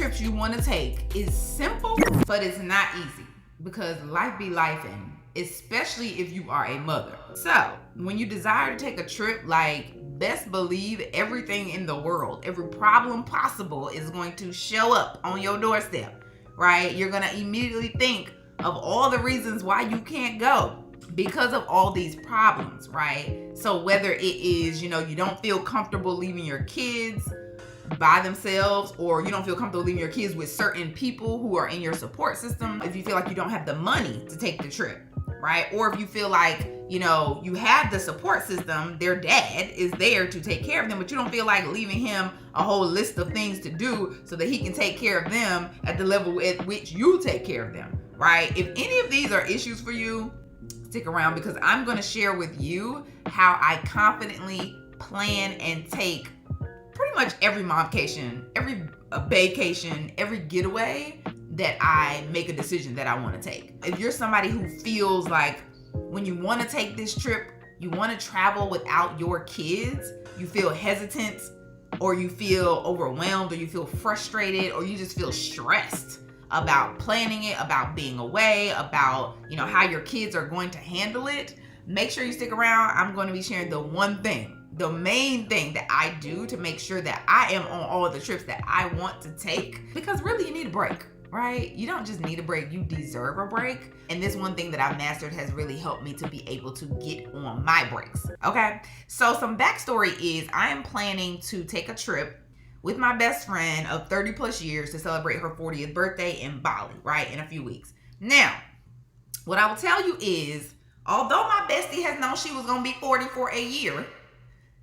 trips you want to take is simple, but it's not easy because life be lifing, especially if you are a mother. So when you desire to take a trip, like, best believe everything in the world, every problem possible is going to show up on your doorstep, right? You're going to immediately think of all the reasons why you can't go because of all these problems, right? So whether it is, you don't feel comfortable leaving your kids by themselves, or you don't feel comfortable leaving your kids with certain people who are in your support system, if you feel like you don't have the money to take the trip, right? Or if you feel like, you have the support system, their dad is there to take care of them, but you don't feel like leaving him a whole list of things to do so that he can take care of them at the level at which you take care of them, right? If any of these are issues for you, stick around because I'm going to share with you how I confidently plan and take pretty much every momcation, every vacation, every getaway that I make a decision that I want to take. If you're somebody who feels like when you want to take this trip, you want to travel without your kids, you feel hesitant, or you feel overwhelmed, or you feel frustrated, or you just feel stressed about planning it, about being away, about, how your kids are going to handle it, make sure you stick around. I'm going to be sharing the main thing that I do to make sure that I am on all the trips that I want to take, because really you need a break, right? You don't just need a break, you deserve a break. And this one thing that I've mastered has really helped me to be able to get on my breaks, okay? So some backstory is I am planning to take a trip with my best friend of 30 plus years to celebrate her 40th birthday in Bali, right? In a few weeks. Now, what I will tell you is, although my bestie has known she was gonna be 40 for a year,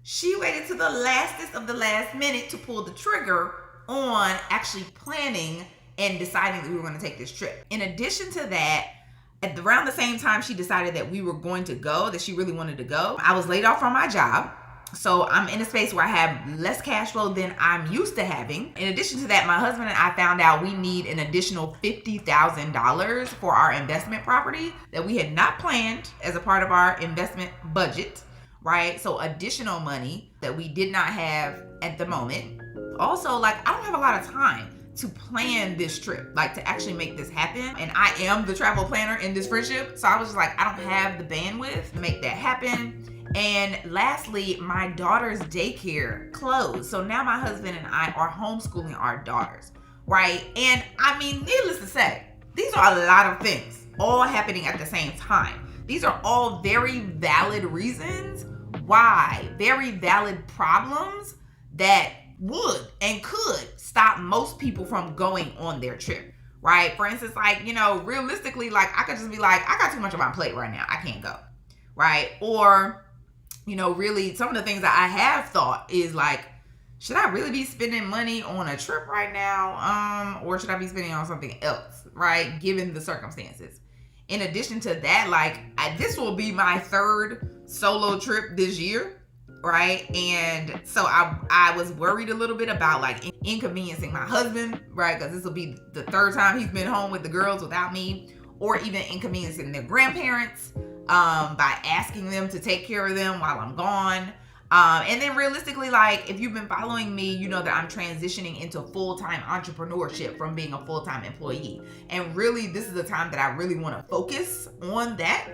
she waited to the lastest of the last minute to pull the trigger on actually planning and deciding that we were going to take this trip. In addition to that, around the same time she decided that we were going to go, that she really wanted to go, I was laid off from my job. So I'm in a space where I have less cash flow than I'm used to having. In addition to that, my husband and I found out we need an additional $50,000 for our investment property that we had not planned as a part of our investment budget, right? So additional money that we did not have at the moment. Also, I don't have a lot of time to plan this trip, to actually make this happen. And I am the travel planner in this friendship. So I was just I don't have the bandwidth to make that happen. And lastly, my daughter's daycare closed. So now my husband and I are homeschooling our daughters, right? And needless to say, these are a lot of things all happening at the same time. These are all very valid reasons why, very valid problems that would and could stop most people from going on their trip, right? For instance, realistically, I could just be I got too much on my plate right now, I can't go, right? Or, really some of the things that I have thought is should I really be spending money on a trip right now? Or should I be spending on something else, right? Given the circumstances. In addition to that, this will be my third solo trip this year, right? And so I was worried a little bit about inconveniencing my husband, right? Because this will be the third time he's been home with the girls without me, or even inconveniencing their grandparents by asking them to take care of them while I'm gone. And then realistically, if you've been following me, you know that I'm transitioning into full-time entrepreneurship from being a full-time employee. And really, this is the time that I really want to focus on that.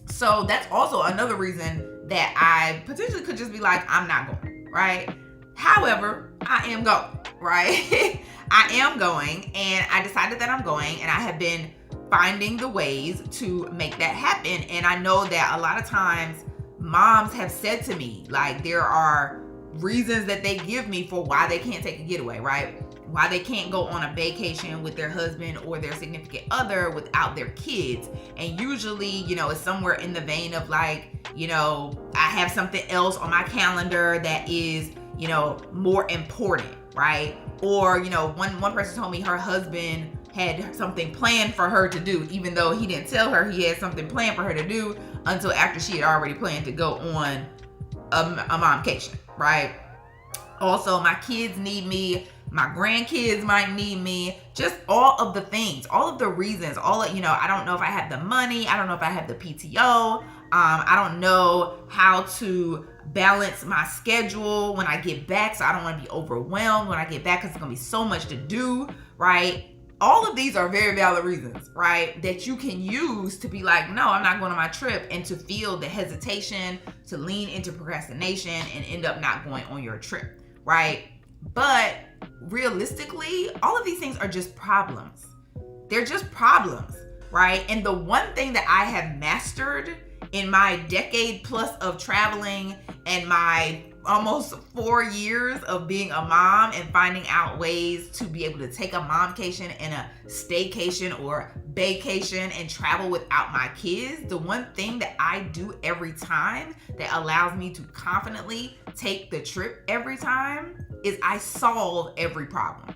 So that's also another reason that I potentially could just be I'm not going, right? However, I am going, right? I am going, and I decided that I'm going, and I have been finding the ways to make that happen. And I know that a lot of times moms have said to me, there are reasons that they give me for why they can't take a getaway, right? Why they can't go on a vacation with their husband or their significant other without their kids. And usually, it's somewhere in the vein of I have something else on my calendar that is, more important, right? Or, one person told me her husband had something planned for her to do, even though he didn't tell her he had something planned for her to do until after she had already planned to go on a momcation, right? Also, my kids need me. My grandkids might need me. Just all of the things, all of the reasons, I don't know if I have the money. I don't know if I have the PTO. I don't know how to balance my schedule when I get back, so I don't want to be overwhelmed when I get back because there's going to be so much to do, right? All of these are very valid reasons, right, that you can use to be like, no, I'm not going on my trip, and to feel the hesitation to lean into procrastination and end up not going on your trip, right? But realistically, all of these things are just problems. They're just problems, right? And the one thing that I have mastered in my decade plus of traveling and my almost 4 years of being a mom and finding out ways to be able to take a momcation and a staycation or vacation and travel without my kids, the one thing that I do every time that allows me to confidently take the trip every time is I solve every problem,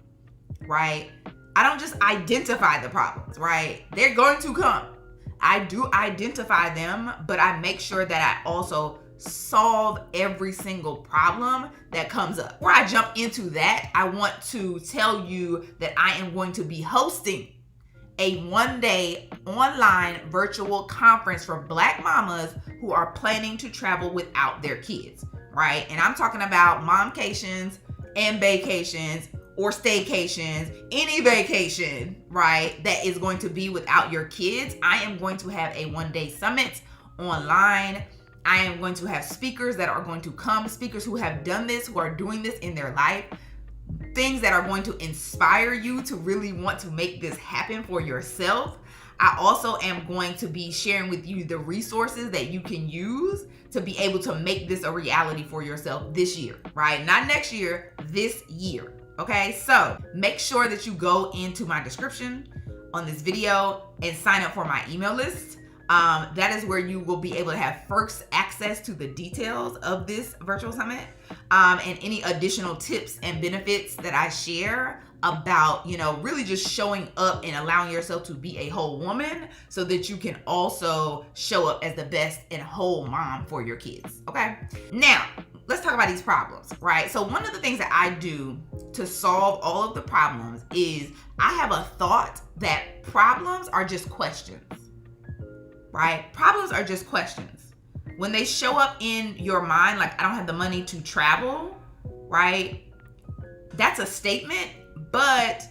right? I don't just identify the problems, right? They're going to come. I do identify them, but I make sure that I also solve every single problem that comes up. Before I jump into that, I want to tell you that I am going to be hosting a one-day online virtual conference for Black mamas who are planning to travel without their kids, right? And I'm talking about momcations and vacations or staycations, any vacation, right, that is going to be without your kids. I am going to have a one-day summit online. I am going to have speakers that are going to come, speakers who have done this, who are doing this in their life, things that are going to inspire you to really want to make this happen for yourself. I also am going to be sharing with you the resources that you can use to be able to make this a reality for yourself this year, right? Not next year, this year. Okay, so make sure that you go into my description on this video and sign up for my email list. That is where you will be able to have first access to the details of this virtual summit, and any additional tips and benefits that I share about, really just showing up and allowing yourself to be a whole woman so that you can also show up as the best and whole mom for your kids. Okay, now let's talk about these problems, right? So one of the things that I do to solve all of the problems is I have a thought that problems are just questions, right? Problems are just questions. When they show up in your mind, like, I don't have the money to travel, right? That's a statement, but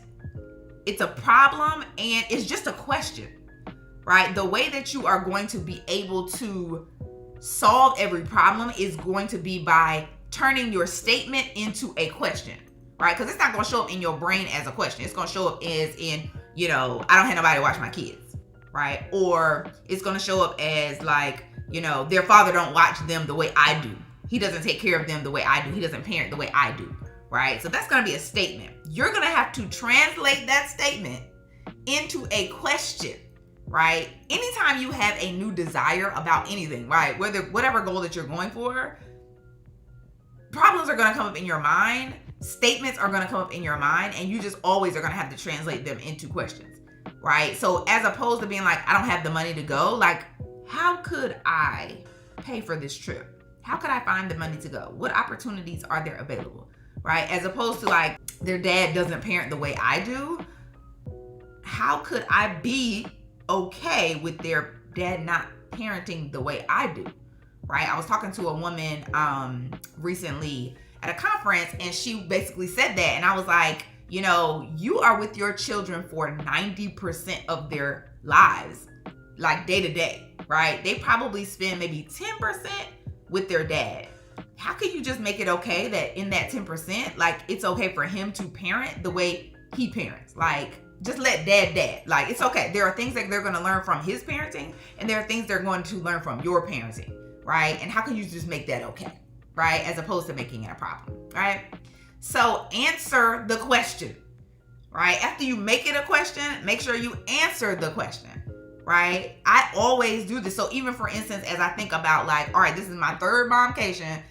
it's a problem and it's just a question, right? The way that you are going to be able to solve every problem is going to be by turning your statement into a question, right? Because it's not going to show up in your brain as a question. It's going to show up as in, I don't have nobody to watch my kids, right? Or it's going to show up as like, their father don't watch them the way I do. He doesn't take care of them the way I do. He doesn't parent the way I do, right? So that's going to be a statement. You're going to have to translate that statement into a question, right? Anytime you have a new desire about anything, right? Whatever goal that you're going for, problems are going to come up in your mind. Statements are going to come up in your mind, and you just always are going to have to translate them into questions, right? So as opposed to being like, I don't have the money to go, like, how could I pay for this trip? How could I find the money to go? What opportunities are there available, right? As opposed to like, their dad doesn't parent the way I do. How could I be okay with their dad not parenting the way I do, right? I was talking to a woman recently at a conference, and she basically said that, and I was like, you are with your children for 90% of their lives, like day to day, right? They probably spend maybe 10% with their dad. How can you just make it okay that in that 10%, like, it's okay for him to parent the way he parents? Like, just let dad. Like, it's okay. There are things that they're going to learn from his parenting, and there are things they're going to learn from your parenting, right? And how can you just make that okay, right? As opposed to making it a problem, right? So answer the question, right? After you make it a question, make sure you answer the question, right? I always do this. So even for instance, as I think about like, all right, this is my third momcation,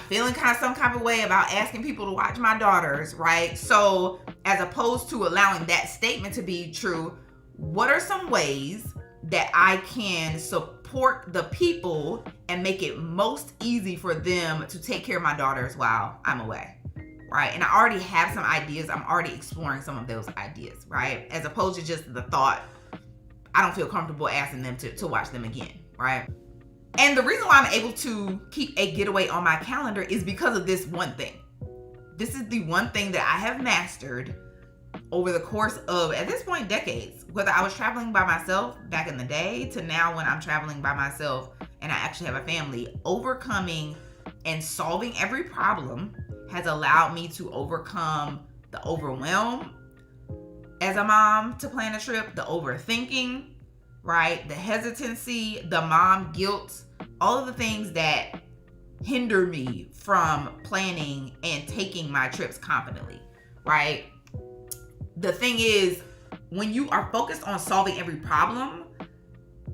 feeling some kind of way about asking people to watch my daughters, right? So as opposed to allowing that statement to be true, what are some ways that I can support the people and make it most easy for them to take care of my daughters while I'm away, right? And I already have some ideas. I'm already exploring some of those ideas, right? As opposed to just the thought, I don't feel comfortable asking them to watch them again, right? And the reason why I'm able to keep a getaway on my calendar is because of this one thing. This is the one thing that I have mastered over the course of, at this point, decades. Whether I was traveling by myself back in the day to now when I'm traveling by myself and I actually have a family, overcoming and solving every problem has allowed me to overcome the overwhelm as a mom to plan a trip, the overthinking, right? The hesitancy, the mom guilt, all of the things that hinder me from planning and taking my trips confidently, right? The thing is, when you are focused on solving every problem,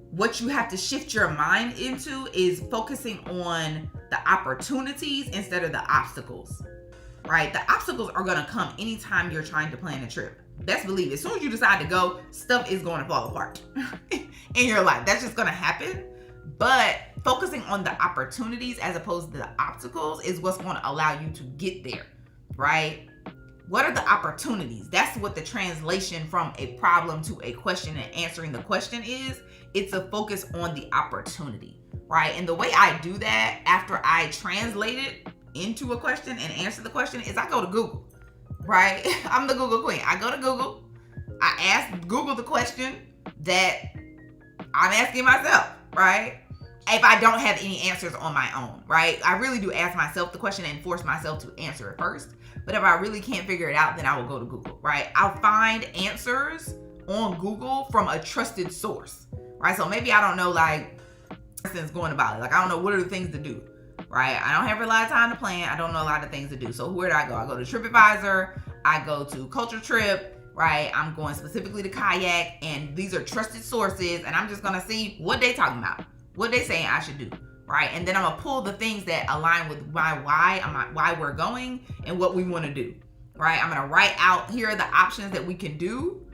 what you have to shift your mind into is focusing on the opportunities instead of the obstacles, right? The obstacles are going to come anytime you're trying to plan a trip. Best believe, as soon as you decide to go, stuff is going to fall apart in your life. That's just going to happen. But focusing on the opportunities as opposed to the obstacles is what's going to allow you to get there, right? What are the opportunities? That's what the translation from a problem to a question and answering the question is. It's a focus on the opportunity, right? And the way I do that after I translate it into a question and answer the question is I go to Google, right? I'm the Google queen. I go to Google. I ask Google the question that I'm asking myself, right? If I don't have any answers on my own, right? I really do ask myself the question and force myself to answer it first. But if I really can't figure it out, then I will go to Google, right? I'll find answers on Google from a trusted source, right? So maybe I don't know, like, for instance, going about it. Like, I don't know what are the things to do, right? I don't have a lot of time to plan. I don't know a lot of things to do. So where do I go? I go to TripAdvisor. I go to Culture Trip, right? I'm going specifically to Kayak, and these are trusted sources, and I'm just going to see what they talking about, what they saying I should do, right? And then I'm going to pull the things that align with why we're going and what we want to do, right? I'm going to write out, here are the options that we can do.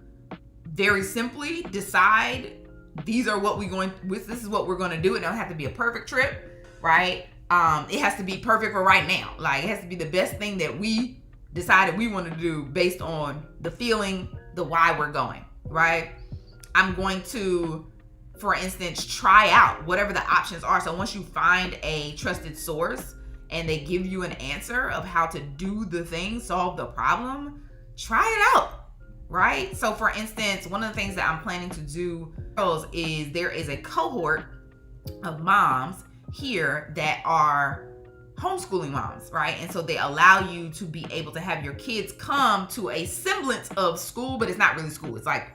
Very simply decide these are what this is what we're going to do. It don't have to be a perfect trip, right? It has to be perfect for right now. Like, it has to be the best thing that we decided we want to do based on the feeling, the why we're going, right? I'm going to, for instance, try out whatever the options are. So once you find a trusted source and they give you an answer of how to do the thing, solve the problem, try it out, right? So for instance, one of the things that I'm planning to do is there is a cohort of moms here that are homeschooling moms, right? And so they allow you to be able to have your kids come to a semblance of school, but it's not really school. It's like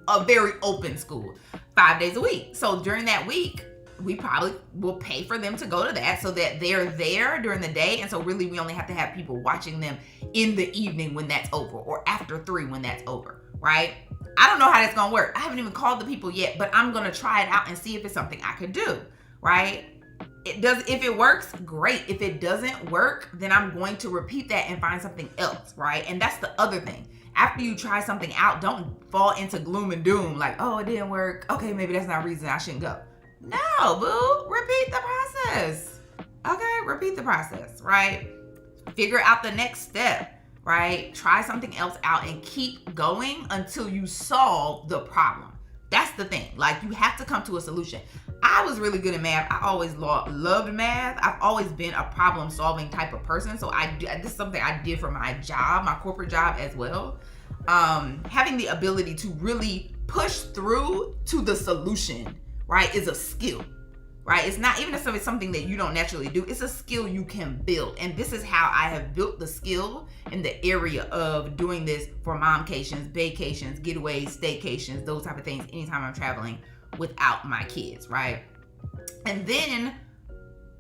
a very open school, 5 days a week. So during that week, we probably will pay for them to go to that so that they're there during the day. And so really we only have to have people watching them in the evening when that's over, or after 3 when that's over, right? I don't know how that's gonna work. I haven't even called the people yet, but I'm gonna try it out and see if it's something I could do, right? If it works, great. If it doesn't work, then I'm going to repeat that and find something else, right? And that's the other thing. After you try something out, don't fall into gloom and doom, like, oh, it didn't work. Okay, maybe that's not a reason I shouldn't go. No, boo, repeat the process. Okay, repeat the process, right? Figure out the next step, right? Try something else out and keep going until you solve the problem. That's the thing. Like, you have to come to a solution. I was really good at math. I always loved math. I've always been a problem-solving type of person. So this is something I did for my job, my corporate job as well. Having the ability to really push through to the solution, right, is a skill, right? It's not, even if it's something that you don't naturally do, it's a skill you can build. And this is how I have built the skill in the area of doing this for momcations, vacations, getaways, staycations, those type of things, anytime I'm traveling without my kids, right? And then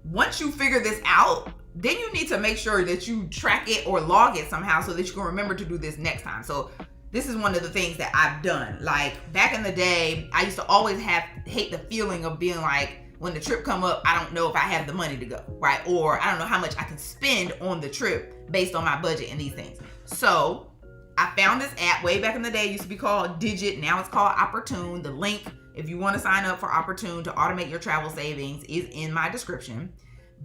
once you figure this out, then you need to make sure that you track it or log it somehow so that you can remember to do this next time. So this is one of the things that I've done. Like, back in the day, I used to always hate the feeling of being like, when the trip come up, I don't know if I have the money to go, right? Or I don't know how much I can spend on the trip based on my budget and these things. So I found this app way back in the day. It used to be called Digit. Now it's called Opportune. The link, if you want to sign up for Opportune to automate your travel savings, is in my description.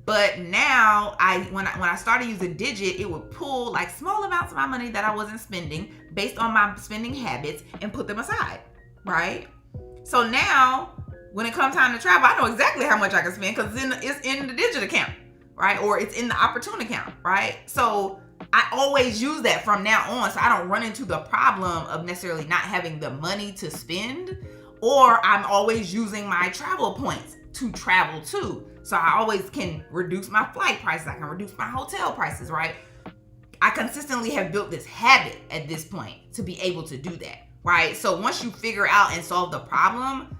But now, when I started using Digit, it would pull like small amounts of my money that I wasn't spending based on my spending habits and put them aside, right? So now when it comes time to travel, I know exactly how much I can spend because it's in the digit account, right? Or it's in the opportune account, right? So I always use that from now on, so I don't run into the problem of necessarily not having the money to spend, or I'm always using my travel points to travel too. So I always can reduce my flight prices, I can reduce my hotel prices, right? I consistently have built this habit at this point to be able to do that, right? So once you figure out and solve the problem,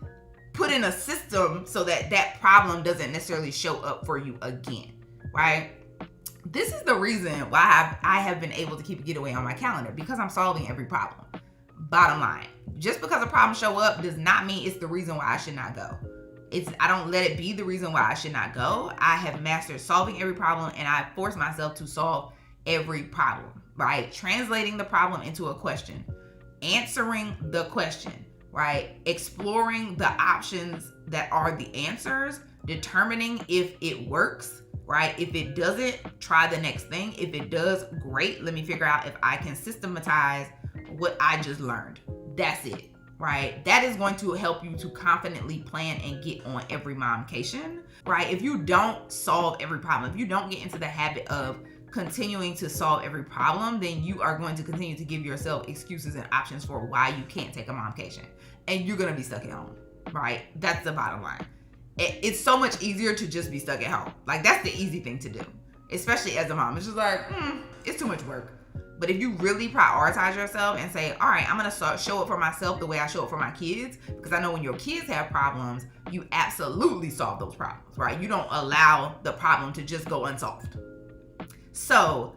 put in a system so that that problem doesn't necessarily show up for you again, right? This is the reason why I have been able to keep a getaway on my calendar, because I'm solving every problem. Bottom line, just because a problem show up does not mean it's the reason why I should not go. I don't let it be the reason why I should not go. I have mastered solving every problem, and I force myself to solve every problem, right? Translating the problem into a question, answering the question, right? Exploring the options that are the answers, determining if it works, right? If it doesn't, try the next thing. If it does, great. Let me figure out if I can systematize what I just learned. That's it, right? That is going to help you to confidently plan and get on every momcation, right? If you don't solve every problem, if you don't get into the habit of continuing to solve every problem, then you are going to continue to give yourself excuses and options for why you can't take a momcation, and you're going to be stuck at home, right? That's the bottom line. It's so much easier to just be stuck at home. Like, that's the easy thing to do, especially as a mom. It's just like, it's too much work. But if you really prioritize yourself and say, all right, I'm going to show up for myself the way I show up for my kids, because I know when your kids have problems, you absolutely solve those problems, right? You don't allow the problem to just go unsolved. So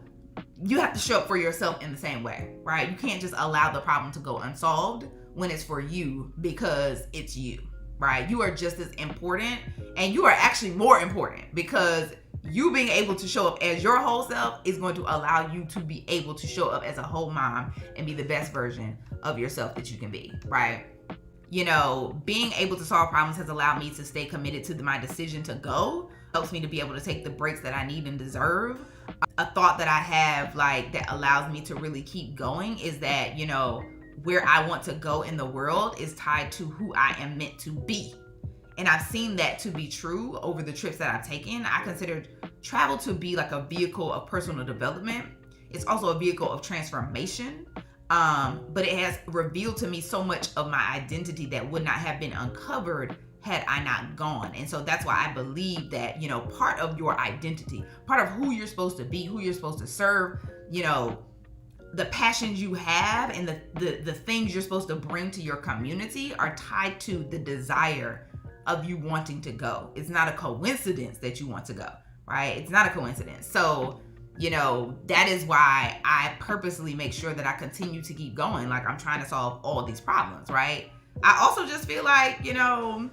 you have to show up for yourself in the same way, right? You can't just allow the problem to go unsolved when it's for you, because it's you, right? You are just as important, and you are actually more important, because you being able to show up as your whole self is going to allow you to be able to show up as a whole mom and be the best version of yourself that you can be, right? You know, being able to solve problems has allowed me to stay committed to my decision to go. Helps me to be able to take the breaks that I need and deserve. A thought that I have, like, that allows me to really keep going is that, you know, where I want to go in the world is tied to who I am meant to be. And I've seen that to be true over the trips that I've taken. I consider travel to be like a vehicle of personal development. It's also a vehicle of transformation. But it has revealed to me so much of my identity that would not have been uncovered had I not gone. And so that's why I believe that, you know, part of your identity, part of who you're supposed to be, who you're supposed to serve, you know, the passions you have and the things you're supposed to bring to your community are tied to the desire of you wanting to go. It's not a coincidence that you want to go, right? It's not a coincidence. So, you know, that is why I purposely make sure that I continue to keep going. Like, I'm trying to solve all these problems, right? I also just feel like, you know,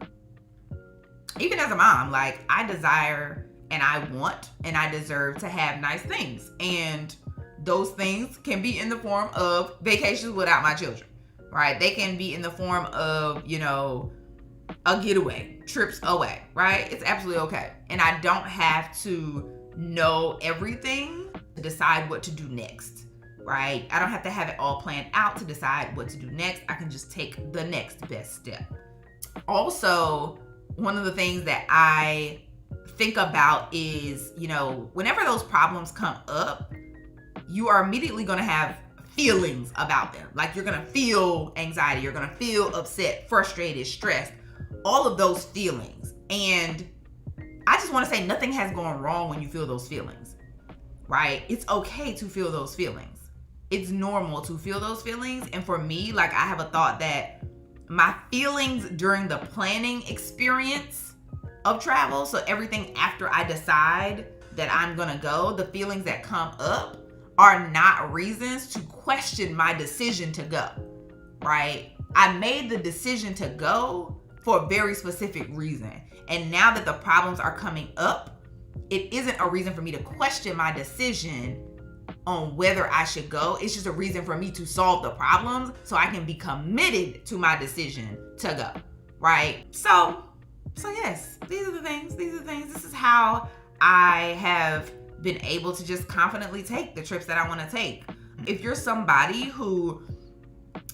even as a mom, like, I desire and I want and I deserve to have nice things. And those things can be in the form of vacations without my children, right? They can be in the form of, you know, a getaway, trips away, right? It's absolutely okay. And I don't have to know everything to decide what to do next, right? I don't have to have it all planned out to decide what to do next. I can just take the next best step. Also, one of the things that I think about is, you know, whenever those problems come up, you are immediately going to have feelings about them. Like, you're going to feel anxiety, you're going to feel upset, frustrated, stressed, all of those feelings. And I just want to say, nothing has gone wrong when you feel those feelings, right? It's okay to feel those feelings. It's normal to feel those feelings. And for me, like, I have a thought that my feelings during the planning experience of travel, so everything after I decide that I'm gonna go, the feelings that come up are not reasons to question my decision to go, right? I made the decision to go for a very specific reason. And now that the problems are coming up, it isn't a reason for me to question my decision on whether I should go. It's just a reason for me to solve the problems so I can be committed to my decision to go, right? So yes, these are the things. This is how I have been able to just confidently take the trips that I want to take. If you're somebody who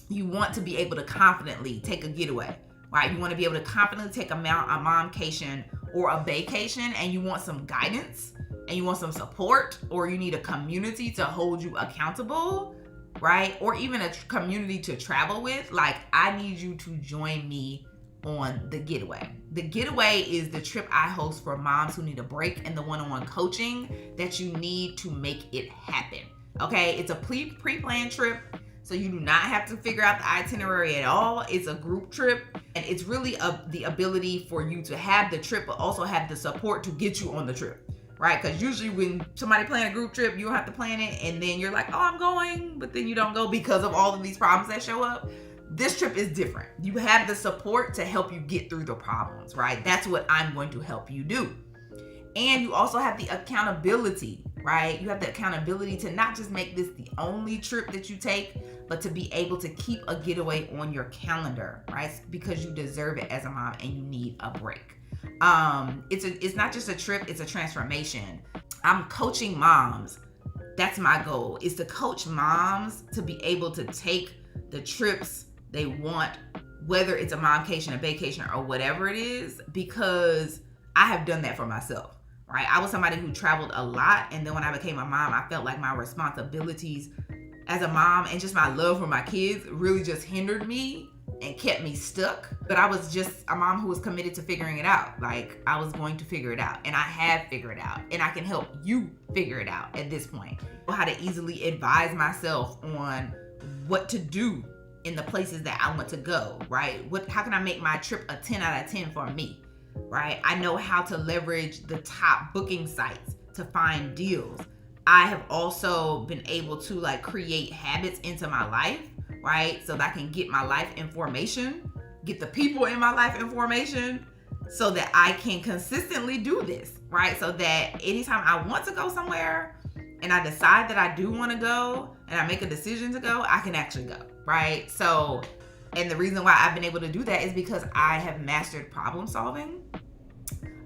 you want to be able to confidently take a getaway, right? You want to be able to confidently take a momcation or a vacation, and you want some guidance and you want some support, or you need a community to hold you accountable, right? Or even a community to travel with. Like, I need you to join me on the Getaway. The Getaway is the trip I host for moms who need a break and the one-on-one coaching that you need to make it happen. Okay, it's a pre-planned trip, so you do not have to figure out the itinerary at all. It's a group trip, and it's really the ability for you to have the trip, but also have the support to get you on the trip, right? Because usually when somebody plan a group trip, you don't have to plan it, and then you're like, oh, I'm going, but then you don't go because of all of these problems that show up. This trip is different. You have the support to help you get through the problems, right? That's what I'm going to help you do. And you also have the accountability, right? You have the accountability to not just make this the only trip that you take, but to be able to keep a getaway on your calendar, right? Because you deserve it as a mom and you need a break. It's not just a trip, it's a transformation. I'm coaching moms. That's my goal, is to coach moms to be able to take the trips they want, whether it's a momcation, a vacation, or whatever it is, because I have done that for myself, right? I was somebody who traveled a lot, and then when I became a mom, I felt like my responsibilities as a mom and just my love for my kids really just hindered me and kept me stuck. But I was just a mom who was committed to figuring it out. Like, I was going to figure it out, and I have figured it out, and I can help you figure it out at this point. How to easily advise myself on what to do in the places that I want to go, right? How can I make my trip a 10 out of 10 for me, right? I know how to leverage the top booking sites to find deals. I have also been able to create habits into my life, right? So that I can get my life information, get the people in my life information, so that I can consistently do this, right? So that anytime I want to go somewhere and I decide that I do want to go and I make a decision to go, I can actually go, right? So, and the reason why I've been able to do that is because I have mastered problem solving,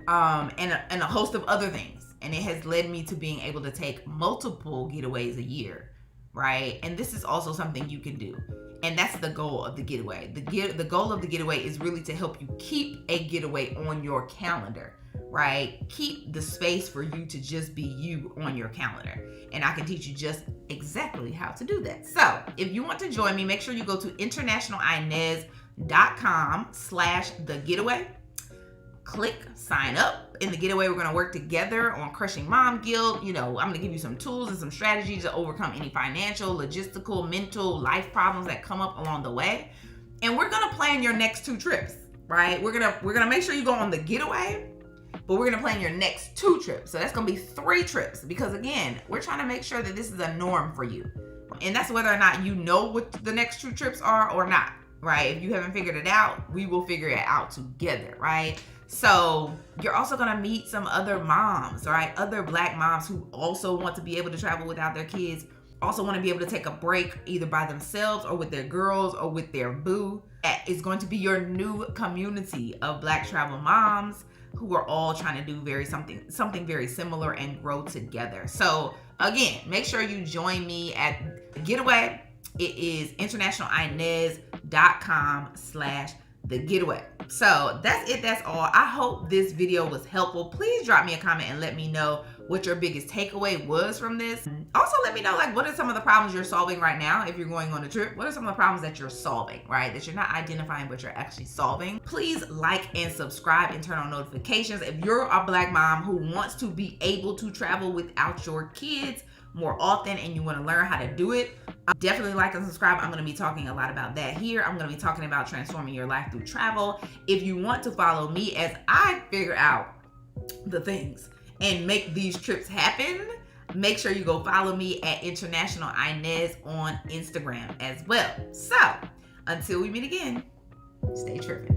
and a host of other things. And it has led me to being able to take multiple getaways a year, right? And this is also something you can do. And that's the goal of the Getaway. The goal of the Getaway is really to help you keep a getaway on your calendar, right? Keep the space for you to just be you on your calendar. And I can teach you just exactly how to do that. So if you want to join me, make sure you go to internationalinez.com/thegetaway. Click sign up. In the Getaway, we're going to work together on crushing mom guilt. I'm going to give you some tools and some strategies to overcome any financial, logistical, mental, life problems that come up along the way. And we're going to plan your next 2 trips, right? We're going to make sure you go on the Getaway, but we're going to plan your next 2 trips. So that's going to be 3 trips, because again, we're trying to make sure that this is a norm for you. And that's whether or not you know what the next 2 trips are or not, right? If you haven't figured it out, we will figure it out together, right? So you're also going to meet some other moms, right? Other Black moms who also want to be able to travel without their kids, also want to be able to take a break either by themselves or with their girls or with their boo. It's going to be your new community of Black travel moms who are all trying to do something very similar and grow together. So again, make sure you join me at Getaway. It is internationalinez.com/thegetaway. So that's it. That's all. I hope this video was helpful. Please drop me a comment and let me know what your biggest takeaway was from this. Also, let me know what are some of the problems you're solving right now if you're going on a trip. What are some of the problems that you're solving, right? That you're not identifying, but you're actually solving. Please like and subscribe and turn on notifications. If you're a Black mom who wants to be able to travel without your kids more often and you want to learn how to do it, definitely like and subscribe. I'm going to be talking a lot about that here. I'm going to be talking about transforming your life through travel. If you want to follow me as I figure out the things and make these trips happen, make sure you go follow me at International Inez on Instagram as well. So until we meet again, stay tripping.